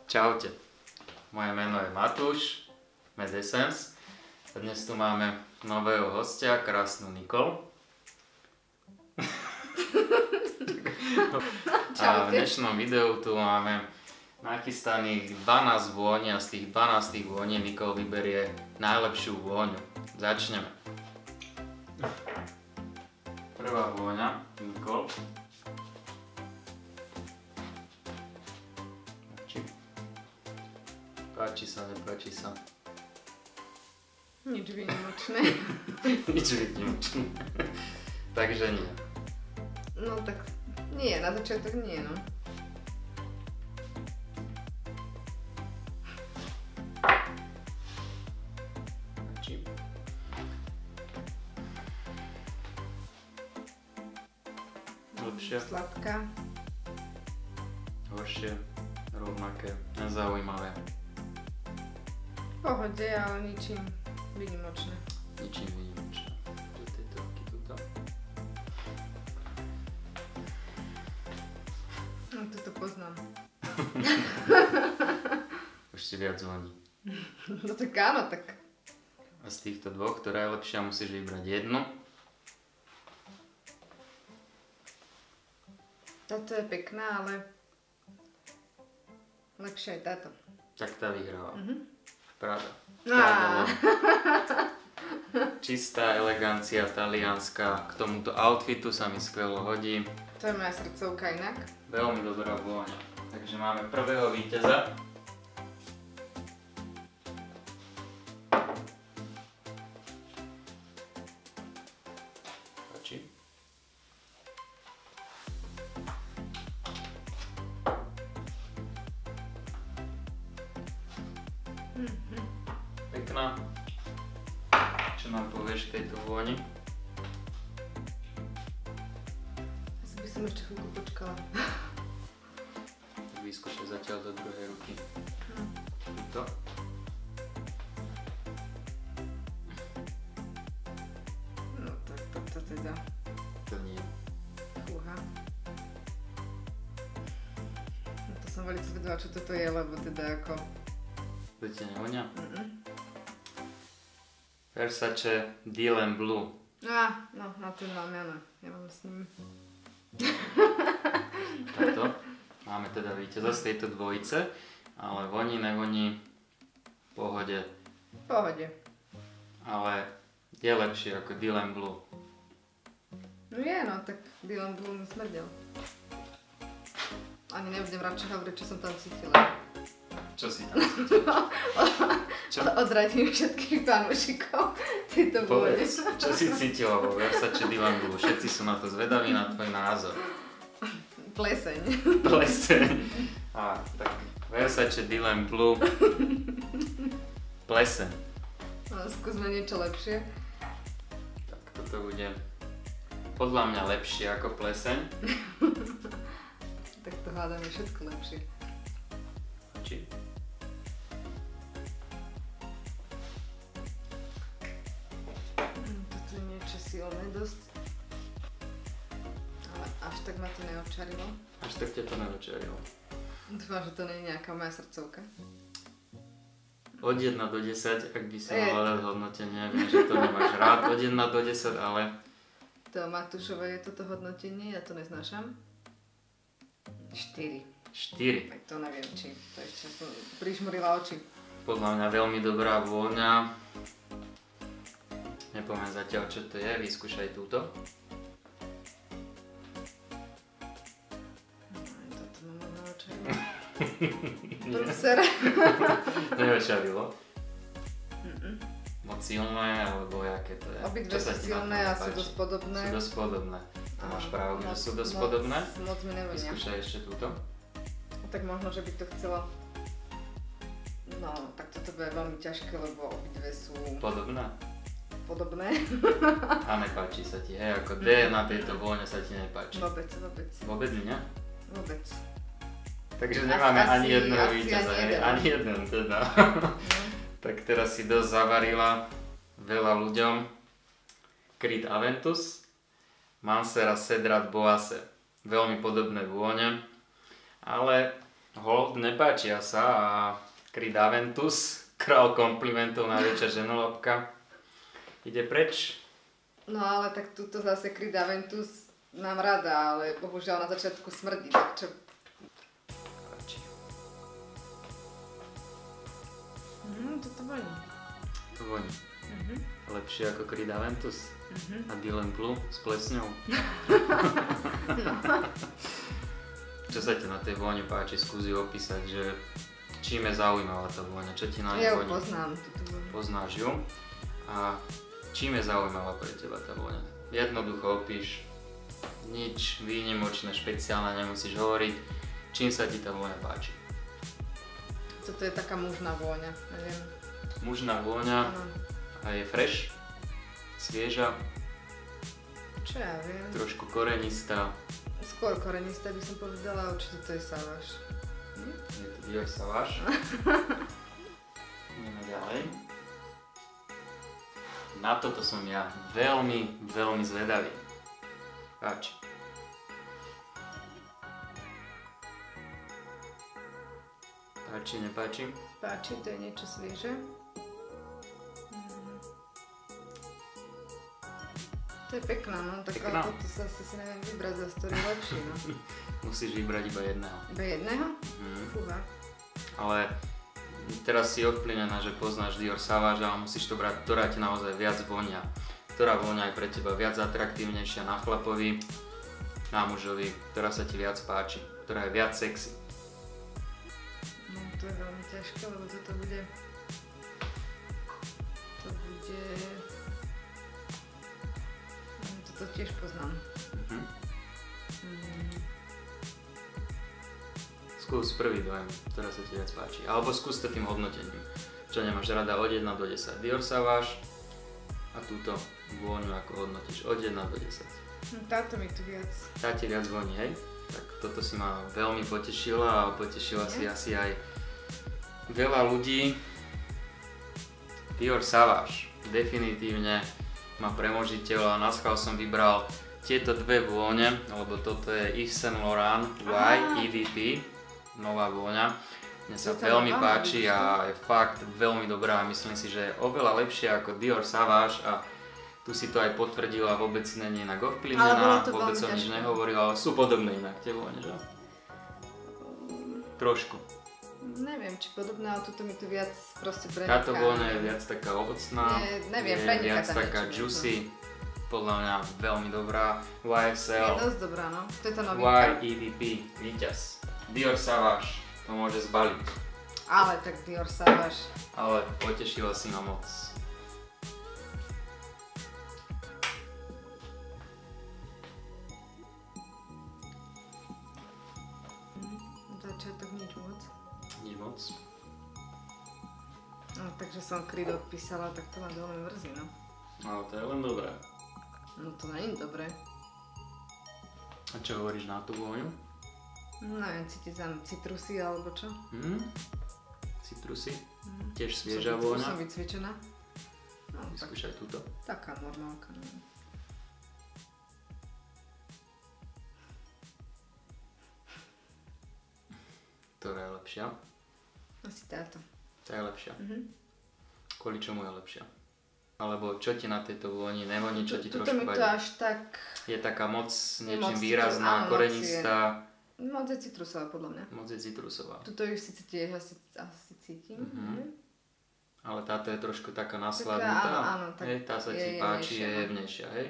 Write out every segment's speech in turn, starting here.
Čaute, moje meno je Matúš, Medessence. Dnes tu máme nového hostia, krásnu Nikol. A v dnešnom videu tu máme nachystaných 12 vôní a z tých 12 vôní Nikol vyberie najlepšiu vôňu. Začneme. Prvá vôňa, Nikol. Páči sa, nepáči sa? Nič výnimočné. Nič výnimočné. Takže nie. No tak nie, na začiatok nie, no. Páči. Lepšie, Sladká. horšie, rovnaké, nezaujímavé. V pohode, ale ničím výnimočné. Ničím výnimočné. Do tejto ruky tuto. No toto poznám. Už si viac zvoní. No tak áno, tak. A z týchto dvoch, ktorá je lepšia, musíš vybrať jednu. Táto je pekná, ale lepšia je táto. Tak tá vyhráva. Pravda. Á. Čistá elegancia talianska. K tomuto outfitu sa mi skvelo hodí. To je moja srdcovka inak. Veľmi dobrá vôňa. Takže máme prvého víťaza. Páči. Pekná. Čo nám povieš k tejto vôni? Asi by som ešte chvíľku počkala. Tak vyskúšaj zatiaľ do druhej ruky. Tuto. No tak toto teda. To nie. Fúha. No to som veľmi zvedavá, čo toto je, lebo teda ako. To ťa nevonia? Versace Dylan Blue. No, na ten mám ja, no. Ja mám s ním. Táto. Máme teda víťaza z tejto dvojice, ale voní, nevoní, v pohode. V pohode. Ale je lepšie ako Dylan Blue. No je, no, tak Dylan Blue mi smrdel. Ani nebudem radšej hovoriť, čo som tam cítila. Čo si tam cítila? Čo? Odradím všetkých fanúšikov tejto vône. Povedz, čo si cítila vo Versace Dylan Blue? Všetci sú na to zvedaví, na tvoj názor. Pleseň. Pleseň. Á, tak Versace Dylan Blue. Pleseň. No, skúsme niečo lepšie. Tak toto bude podľa mňa lepšie ako pleseň. Tak to hádame všetko lepšie. Či? Toto je niečo silné dosť. Ale až tak ma to neočarilo. Až tak ťa to nedočarilo. Dúfam, že to nie je nejaká moja srdcovka. Od 1 do 10, ak by si mala dať hodnotenie, viem, že to nemáš rád od 1 do 10, ale... To Matúšové je toto hodnotenie, ja to neznášam. 4. 4. Tak to neviem, či to ešte som prižmurila oči. Podľa mňa veľmi dobrá vôňa. Nepoviem zatiaľ, čo to je, vyskúšaj túto. Toto ma možno očarilo. Prúser. Neočarilo? Moc silné, alebo jaké to je? Obidve sú silné a sú dosť podobné. Sú dosť podobné. To máš pravdu, že sú dosť Moc podobné? mi nevonia. Vyskúšaj ešte túto. Tak možno, že by to chcela... No, tak toto bude veľmi ťažké, lebo obidve sú Podobné? podobné. A nepáči sa ti, hej, ako D na tejto vône sa ti nepáči. Vôbec. Vôbec nie? Vôbec. Takže nemáme ani jedného asi víťaza, ani hej, jeden. ani jeden teda. Tak teraz si dosť zavarila veľa ľuďom. Creed Aventus, Mancera Cedrat Boase. Veľmi podobné vône, ale Hold nepáčia sa a Creed Aventus, král komplimentov na väčšia ženolapka, ide preč. No ale tak túto zase Creed Aventus mám rada, ale bohužiaľ na začiatku smrdí, tak čo? Páči. Toto voní. To voní. Lepšie ako Creed Aventus a Dylan Blue s plesňou. Čo sa ti na tej vôni páči, skúsi opísať, že čím je zaujímavá tá vôňa, čo ti na nej Ja ju voní? poznám, túto vôňu. Poznáš ju a čím je zaujímavá pre teba tá vôňa? Jednoducho opíš, nič výnimočné, špeciálne nemusíš hovoriť, čím sa ti tá vôňa páči. Toto je taká mužná vôňa, neviem. Mužná vôňa Áno. a je fresh, svieža, Čo ja viem. trošku korenistá. Skôr korenista by som povedala, určite to je Savage. Je to Dior Sauvage. Ideme ďalej. Na toto som ja veľmi, veľmi zvedavý. Páči. Páči, nepáči? Páči, to je niečo svieže. To je pekná, no, tak Pekná. ale toto sa asi si neviem vybrať, za ktorý je lepší, no. Musíš vybrať iba jedného. Iba jedného? Fúha. Ale teraz si ovplyvnená, že poznáš Dior Sauvage, ale musíš to brať, ktorá ti naozaj viac vonia. Ktorá vonia je pre teba viac atraktívnejšia na chlapovi, na mužovi, ktorá sa ti viac páči, ktorá je viac sexy. No, to je veľmi ťažké, lebo toto bude... To tiež poznám. Skús prvý dojem, ktorá sa ti viac páči. Alebo skús to tým hodnotením. Čo nemáš rada od 1 do 10. Dior Sauvage a túto vôňu ako hodnotíš od 1 do 10. Táto mi tu viac. Tá ti viac voní, hej? Tak toto si ma veľmi potešila a potešila si asi aj veľa ľudí. Dior Sauvage definitívne ma premožiteľ a na schvál som vybral tieto dve vône, lebo toto je Yves Saint Laurent Y EVP, nová vôňa. Mne sa veľmi páči a je fakt veľmi dobrá a myslím si, že je oveľa lepšia ako Dior Sauvage a tu si to aj potvrdila, vôbec není inak ovplyvnená, vôbec som nič nehovorila, ale sú podobné inak tie vône, že? Trošku. Neviem, či podobné, ale tuto mi tu viac proste preniká. Táto vôňa je viac taká ovocná, neviem, je viac taká juicy, podľa mňa veľmi dobrá. YSL, je dosť dobrá, no. To je tá novinka. YEVP, víťaz. Dior Sauvage, to môže zbaliť. Ale tak Dior Sauvage. Ale potešila si ma moc. Začiatok nič moc. Nič moc. No, takže som Creed odpísala, tak to ma veľmi mrzí, no. Ale to je len dobré. No to nie je dobré. A čo hovoríš na tú vôňu? No neviem, cítiť tam citrusy alebo čo? Citrusy? Tiež svieža vôňa? Som vycvičená. No, Vyskúšaj túto. Taká normálka, neviem. Ktorá je lepšia? Asi táto. Tá je lepšia. Kvôli čomu je lepšia? Alebo čo ti na tejto vôni nevoní, čo ti Tuto trošku mi to vadí? až tak... Je taká moc niečím Moc výrazná, áno, korenistá. Moc je citrusová podľa mňa. Moc je citrusová. Tuto ju síce tiež asi cítim. Ale táto je trošku taká Taká, nasladnutá. áno, tak Hej, tá sa ti páči, je jemnejšia, hej?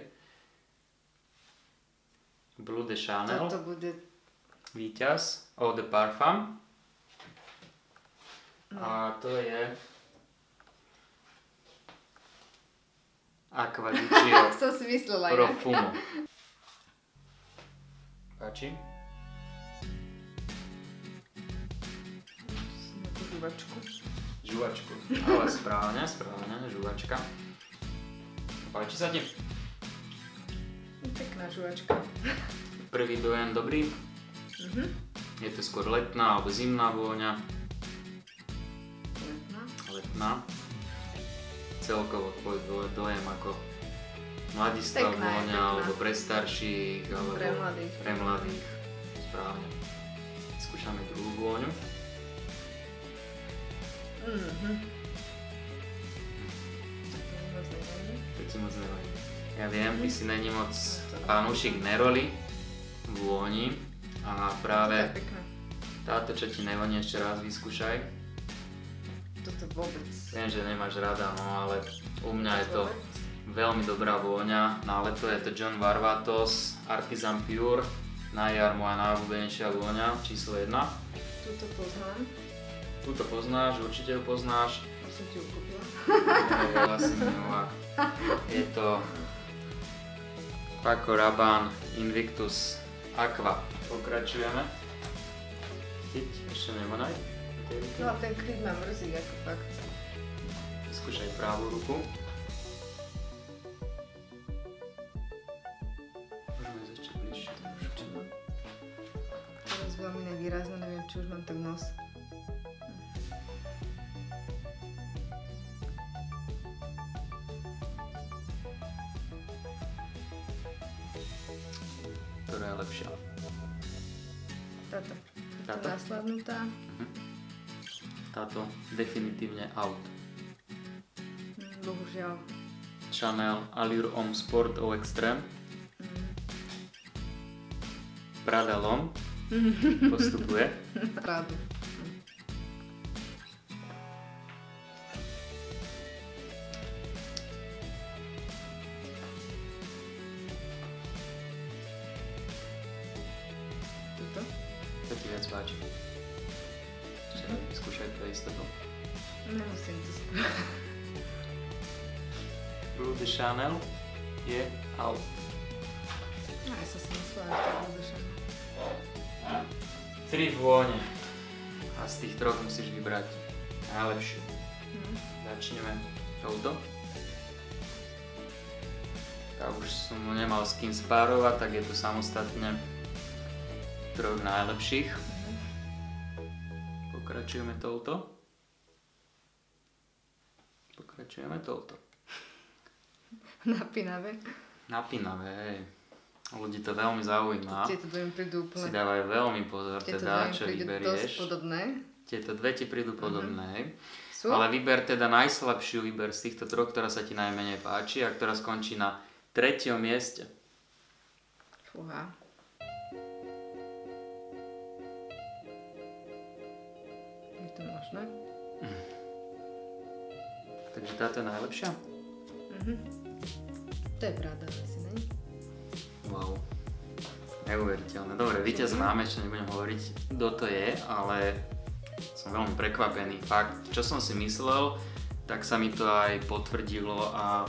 Bleu de Chanel. Toto bude... Víťaz. Eau de Parfum. A to je... Aqua di Gio Som si myslela inak. Profumo. Páči? Nejakú žuvačku. Žuvačku. Ale správne, žuvačka. Páči sa ti? Pekná žuvačka. Prvý dojem dobrý? Je to skôr letná alebo zimná vôňa? Letná. Celkovo tvoj dojem ako mladistvá vôňa, alebo pre starších, alebo Pre mladých. Pre mladých. Správne. Skúšaj vyskúšame druhú vôňu. To ti moc nevadí. Ja viem, ty si není moc fanúšik neroli vôni a práve táto, čo ti nevoní, ešte raz vyskúšaj. Toto vôbec. Viem, že nemáš rada, no ale u mňa je to veľmi dobrá vôňa. Na leto je to John Varvatos Artisan Pure. Na jar moja najobľúbenejšia vôňa, číslo 1. Tuto poznám. Tuto poznáš, určite ju poznáš. Ja som ti ju kúpila. Vlastne milovák. Je to Paco Rabanne Invictus Aqua. Pokračujeme. Chyť, ešte nevonaj. No a ten klid ma mrzí, ako fakt. Skúšaj pravú ruku. Môžeme ísť ešte bližšie. Teraz veľmi nevýrazno, neviem, či už mám tak nos. Ktorá je lepšia? Táto. Táto? Následnutá. Táto definitívne out. Bohužiaľ. Chanel Allure Homme Sport Eau Extreme. Prada L'Homme postupuje. Pradu. Tuto? To ti viac páči. Skúšaj to istotu. Nemusím to skúšať. Bleu de Chanel je out. Ja som si myslela, že to bude Chanel. 3 vône. A z tých 3 musíš vybrať najlepšiu. Začneme touto. Ja už som nemal s kým spárovať, tak je to samostatne 3 najlepších. Pokračujeme touto. Pokračujeme touto. Napínavé. Napínavé, hej. Ľudí to veľmi zaujíma. Tieto dve mi prídu úplne. Si dávaj veľmi pozor, teda, čo Tieto dve mi prídu dosť vyberieš. podobné. Tieto dve ti prídu podobné, hej. Sú? Ale vyber teda najslabšiu, vyber z týchto 3, ktorá sa ti najmenej páči a ktorá skončí na 3. mieste. Fúha. Je to možné? Takže táto je najlepšia? To je pravda, asi ne? Wow. Neuveriteľné. Dobre, víťaz máme, ešte nebudem hovoriť, kto to je, ale som veľmi prekvapený. Fakt, čo som si myslel, tak sa mi to aj potvrdilo a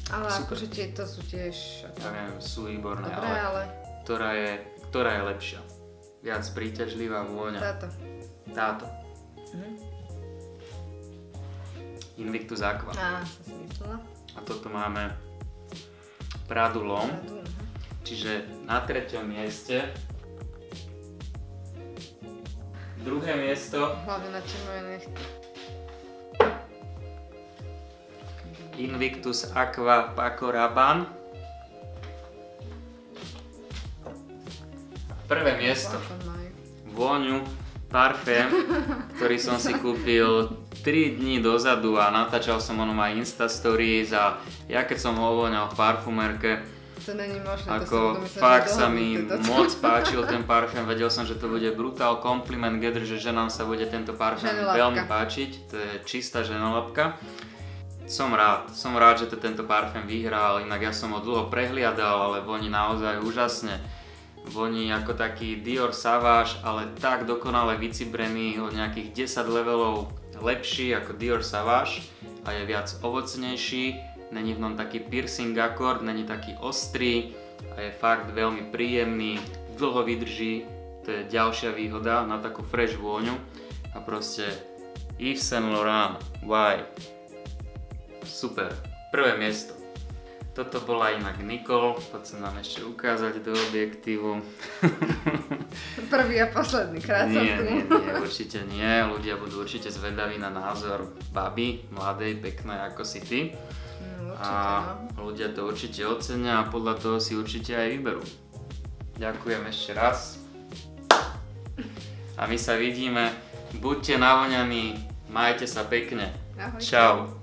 Ale super. akože tieto sú tiež Ja viem, sú výborné, dobré, ale ktorá je lepšia? Viac príťažlivá vôňa. Táto. Invictus Aqua. Á, som si myslela. A toto máme Pradu L'Homme. Čiže na 3. mieste. Druhé miesto Hlavne na čo moje nechty. Invictus Aqua Paco Rabanne. Prvé miesto. Vôňu, parfém, ktorý som si kúpil 3 dní dozadu a natáčal som o aj Insta Stories a ja keď som ho ovoňal v parfumerke, To není možné, ako fakt sa mi moc páčil ten parfém, vedel som, že to bude brutál compliment gather, že ženám sa bude tento parfém veľmi páčiť, to je čistá ženolapka. Som rád, že to tento parfém vyhral, inak ja som ho dlho prehliadal, ale voní naozaj úžasne. Voní ako taký Dior Sauvage, ale tak dokonale vycibrený, o nejakých 10 levelov lepší ako Dior Sauvage a je viac ovocnejší. Není v ňom taký piercing akord, není taký ostrý a je fakt veľmi príjemný, dlho vydrží, to je ďalšia výhoda na takú fresh vôňu a proste Yves Saint Laurent, why? Super, prvé miesto. Toto bola inak Nicole, poď sa nám ešte ukázať do objektívu. Prvý a posledný krát som tu. Nie, určite nie, ľudia budú určite zvedaví na názor baby, mladej, peknej ako si ty. A ľudia to určite ocenia a podľa toho si určite aj vyberú. Ďakujem ešte raz. a my sa vidíme. Buďte navoňaní, majte sa pekne. Ahojte. Čau.